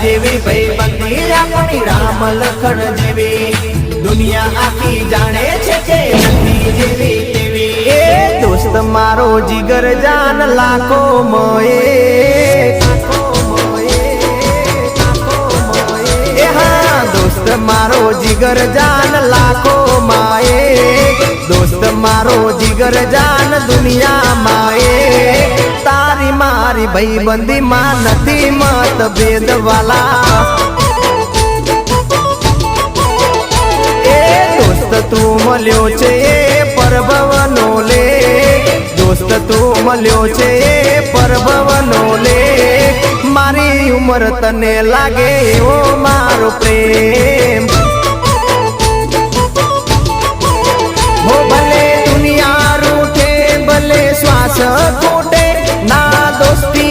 જેવી ભાઈબંધી આપણી રામ લખણ જેવી દુનિયા આખી જાણે છે કે નથી જેવી તેવી એ દોસ્ત મારો જીગર જાન લાખો મોએ दोस्त मारो जिगर जान लाखों माए दोस्त मारो जिगर जान दुनिया माए तारी मारी भाई बंदी मां नथी मत भेद वाला ए दोस्त तू मल्यो छे परभवनो ले दोस्त तू मल्यो छे परभवनो ले मारी उमर तने लागे ओ मारो प्रेम हो भले दुनिया रूठे भले श्वास फूटे